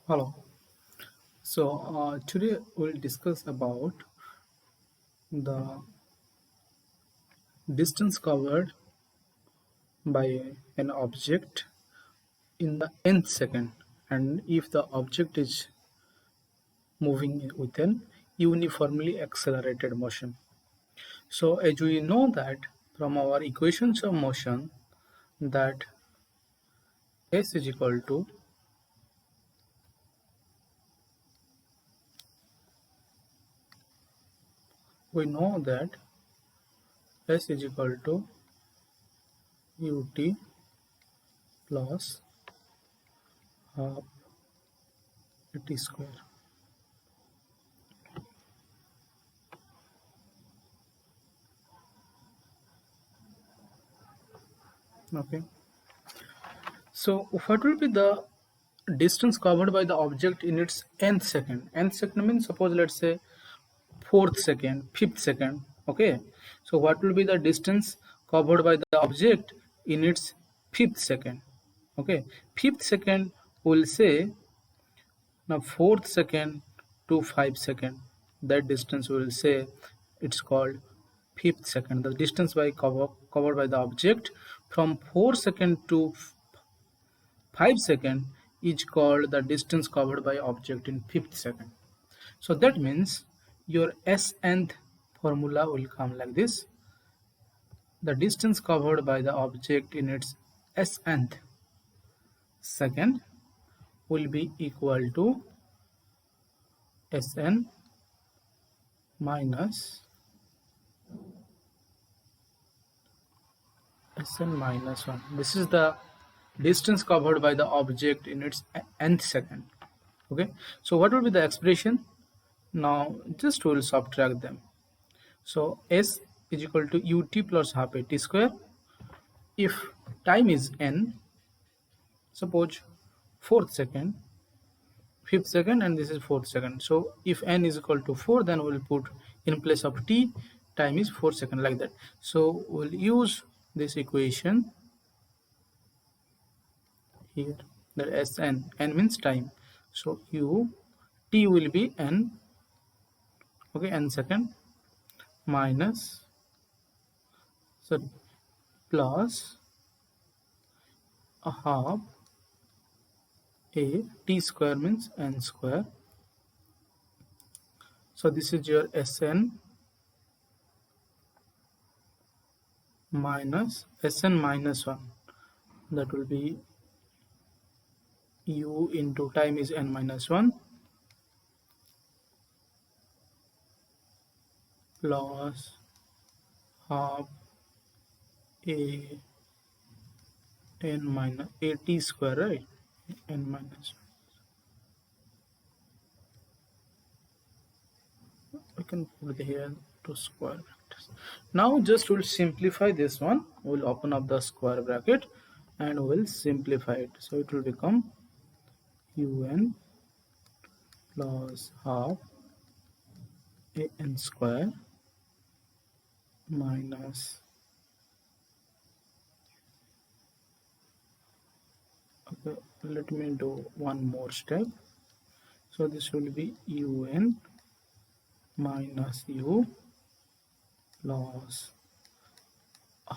Hello. Today we'll discuss about the distance covered by an object in the nth second, and if the object is moving with an uniformly accelerated motion. So, as we know that from our equations of motion, that s is equal to we know that s is equal to ut plus half t square. Okay. So, what will be the distance covered by the object in its nth second? Nth second means, suppose let's say fourth second, fifth second. Okay. So, what will be the distance covered by the object in its fifth second? Okay. Fifth second will say now fourth second to 5 second. That distance will say it's called fifth second. The distance covered by the object from 4 second to 5 second is called the distance covered by object in fifth second. So that means your nth formula will come like this. The distance covered by the object in its nth second will be equal to Sn minus Sn minus 1. This is the distance covered by the object in its nth second. Okay, so what will be the expression? Now just we'll subtract them. So s is equal to ut plus half a t square. If time is n, suppose fourth second, fifth second, and this is fourth second. So if n is equal to 4, then we'll put in place of t, time is 4 seconds, like that. So we'll use this equation here, that Sn, n means time. So u, t will be n, okay, n second, minus, sorry, plus a half a t square means n square. So this is your Sn minus Sn minus 1. That will be u into time is n minus 1 plus half a n minus a t square, right? N minus 1. We can put here to square brackets. Now just we'll simplify this one. We'll open up the square bracket and we'll simplify it. So it will become un plus half a n square minus, okay, let me do one more step. So this will be un minus u plus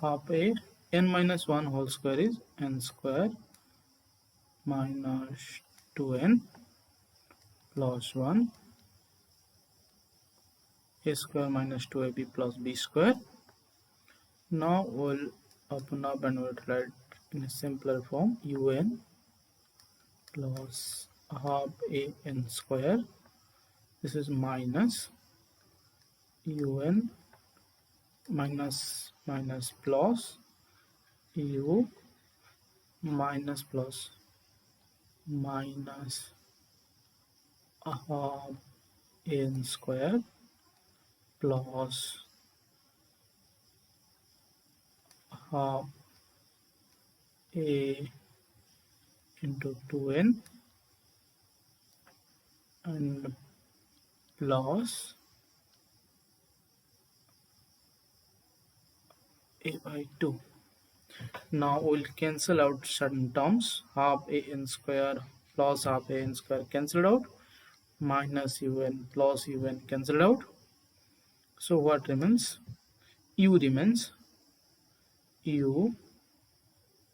half a n minus 1 whole square is n square minus 2n plus 1 a square minus 2ab plus b square. Now we'll open up and we'll write in a simpler form un plus half a n square. This is minus un minus minus plus u minus plus minus half n square plus half a into 2n and plus a by 2. Now we'll cancel out certain terms. Half a n square plus half a n square cancelled out, minus un plus un cancelled out. So what remains? U remains. U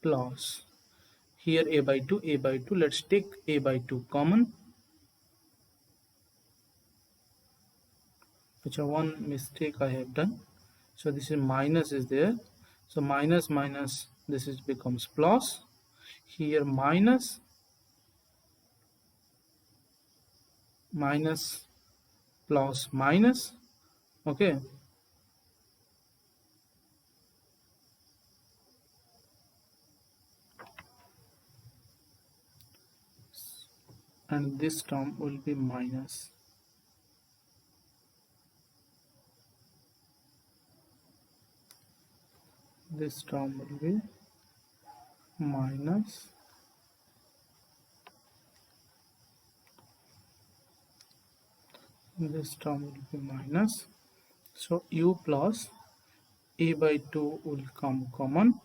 plus, here a by 2, a by 2, let's take a by 2 common, which are one mistake I have done. So this is minus is there, so minus minus this is becomes plus, here minus minus plus minus, okay, and this term will be minus. This term will be minus, this term will be minus. So u plus a by 2 will come common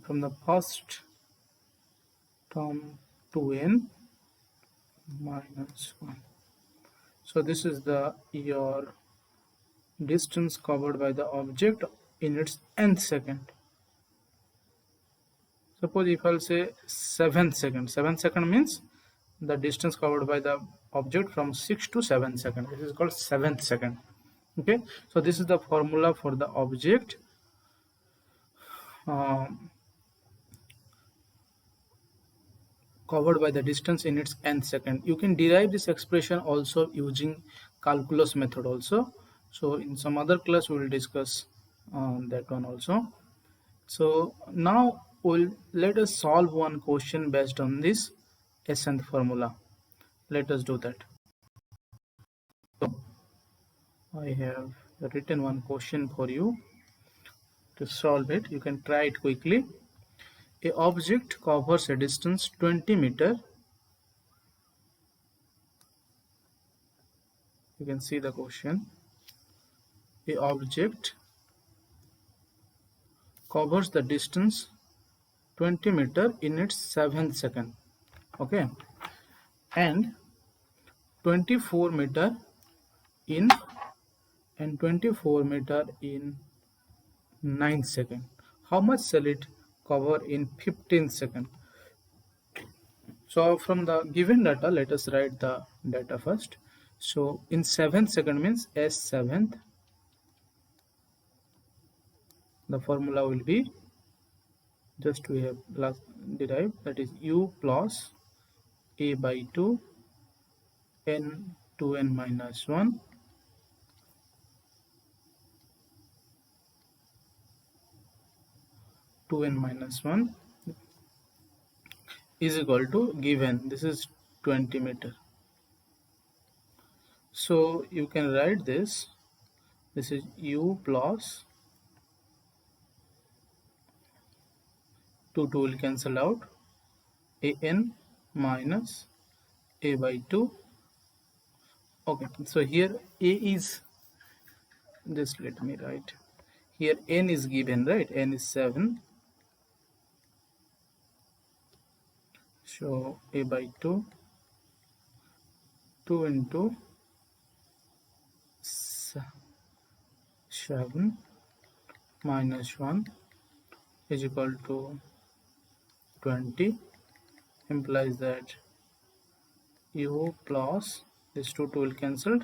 from the first term, 2n minus 1. So this is the your distance covered by the object in its nth second. Suppose if I'll say 7 seconds, 7 second means the distance covered by the object from 6 to 7 seconds. This is called 7th second. Okay, so this is the formula for the object covered by the distance in its nth second. You can derive this expression also using calculus method also. So in some other class we will discuss that one also. So now let us solve one question based on this nth formula. Let us do that. So I have written one question for you. To solve it, you can try it quickly. A object covers a distance 20 meter. You can see the question. A object covers the distance 20 meter in its 7th second. Okay, and 24 meter in 9th second. How much shall it cover in 15th second? So from the given data, let us write the data first. So in 7th second means s7th. The formula will be, just we have last derived, that is u plus a by 2 n 2n minus 1 2n minus 1 is equal to, given this is 20 meter. So you can write this is u plus 2 will cancel out, an minus a by 2. Okay, so here a is, just let me write here, n is given, right? N is 7. So a by 2 into 7 minus 1 is equal to 20, implies that u plus this 2 will cancelled,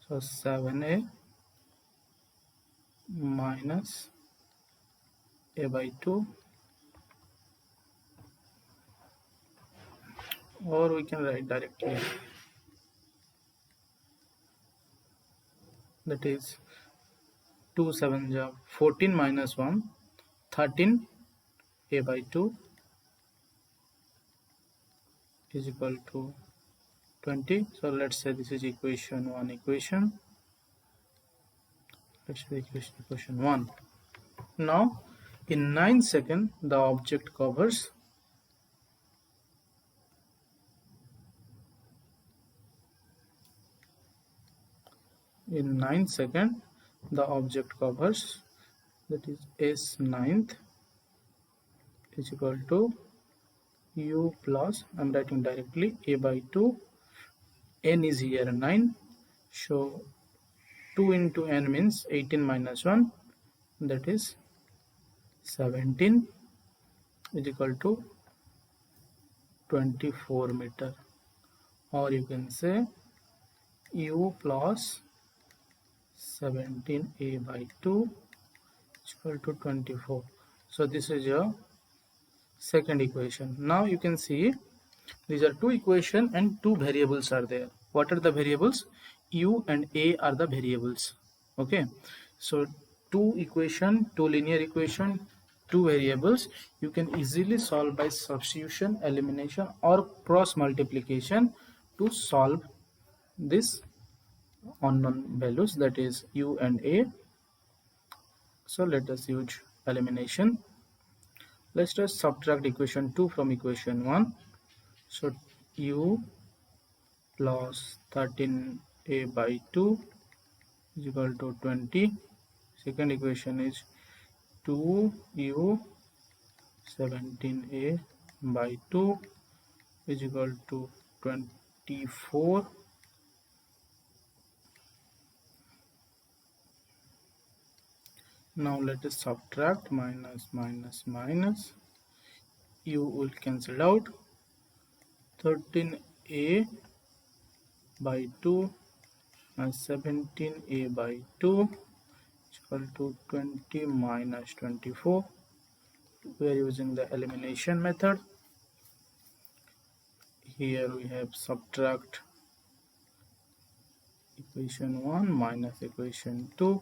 so 7a minus a by 2, or we can write directly, that is 2 7 14 minus 1 13 a by 2 is equal to 20. So let's say this is equation 1. Let's say equation 1. Now in 9 seconds the object covers that is s9th is equal to u plus, I'm writing directly, a by 2, n is here 9, so 2 into n means 18 minus 1, that is 17, is equal to 24 meter, or you can say u plus 17a by 2 is equal to 24. So this is your second equation. Now you can see these are two equation and two variables are there. What are the variables? U and A are the variables. Okay, so two equation, two linear equation, two variables, you can easily solve by substitution, elimination, or cross multiplication to solve this unknown values, that is U and A. So let us use elimination. Let's just subtract equation 2 from equation 1. So U plus 13a by 2 is equal to 20. Second equation is 2u 17a by 2 is equal to 24. Now let us subtract, minus minus minus, u will cancel out, 13a by 2 and 17a by 2 is equal to 20 minus 24. We are using the elimination method. Here we have subtract equation 1 minus equation 2.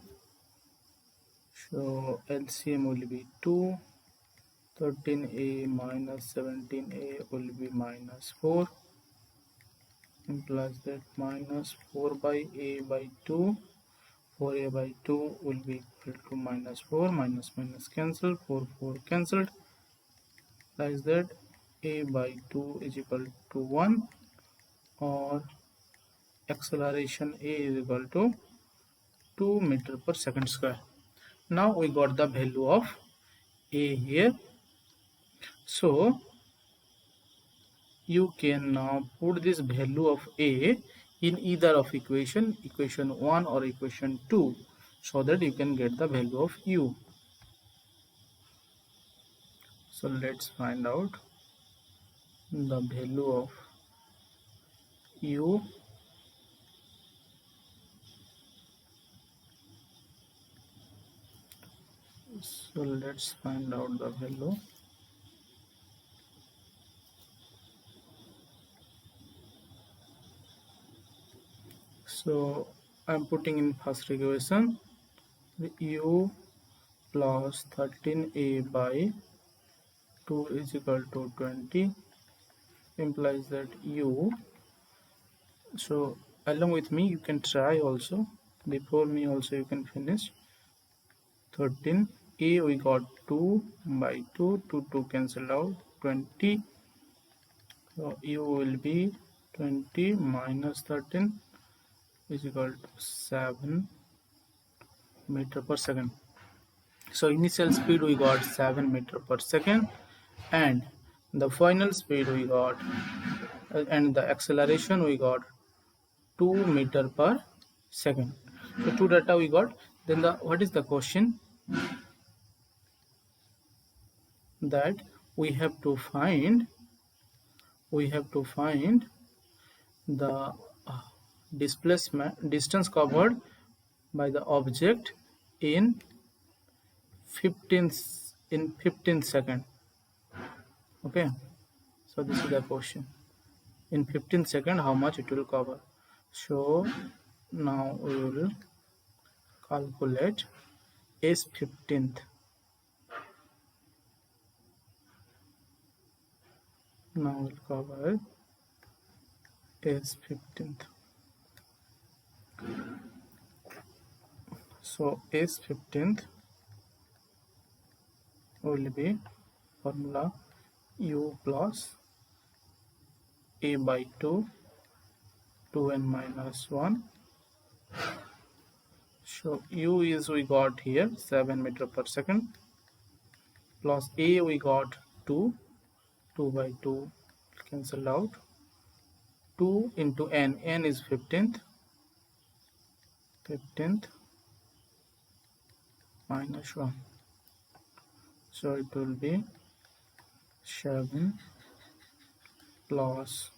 So LCM will be 2. 13a minus 17a will be minus 4. Implies that minus 4 by a by 2. 4a by 2 will be equal to minus 4. Minus minus cancel. 4 4 cancelled. Implies that a by 2 is equal to 1, or acceleration a is equal to 2 meter per second square. Now we got the value of a here. So you can now put this value of a in either of equation 1 or equation 2, so that you can get the value of u. So let's find out the value of u. So let's find out the value. So I'm putting in first equation, u plus 13a by 2 is equal to 20, implies that u, so along with me you can try also, before me also you can finish. 13 a we got 2 by 2, 2 cancel out, 20, so u will be 20 minus 13 is equal to 7 meter per second. So initial speed we got 7 meter per second, and the final speed we got, and the acceleration we got 2 meter per second. So two data we got. Then the what is the question? That we have to find the displacement, distance covered by the object in 15 seconds. Okay, so this is the question. In 15 seconds, how much it will cover? So now we will calculate s 15th. Now we'll cover s 15th. So s 15th will be formula u plus a by 2, 2n minus 1. So u is we got here 7 meter per second, plus a we got 2 2 by 2 cancel out. 2 into n is 15th minus 1, so it will be 7 plus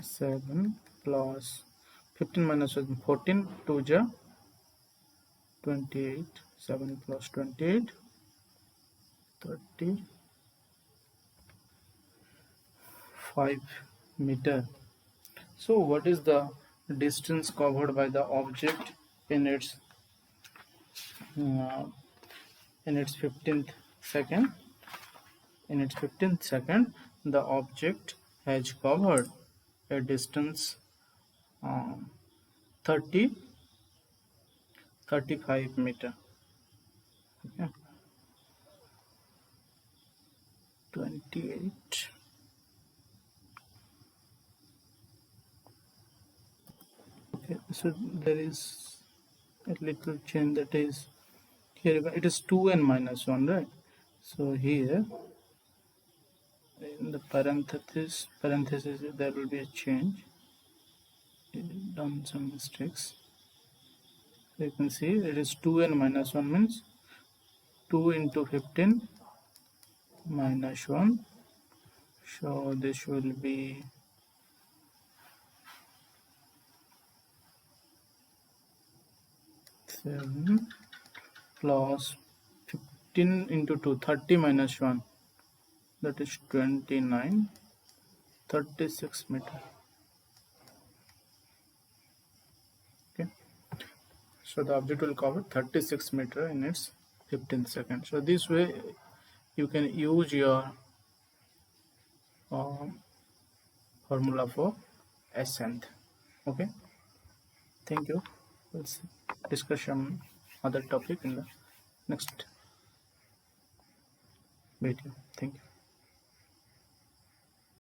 7 plus 15 minus 7, 14, 2 ja 28, 7 plus 28, 35 meter. So what is the distance covered by the object in its uh, in its 15th second? In its 15th second, the object has covered a distance um, 30 35 meter. Okay. 28. Okay, so there is a little change, that is here it is 2n minus 1, right? So here in the parenthesis there will be a change. Done some mistakes. So you can see it is 2n minus 1 means 2 into 15 minus 1. So this will be 7 plus 15 into 2, 30 minus 1, that is 29, 36 meter. Okay, so the object will cover 36 meter in its 15th second. So this way you can use your formula for ascent. Okay, thank you. We'll discuss some other topic in the next video. Thank you.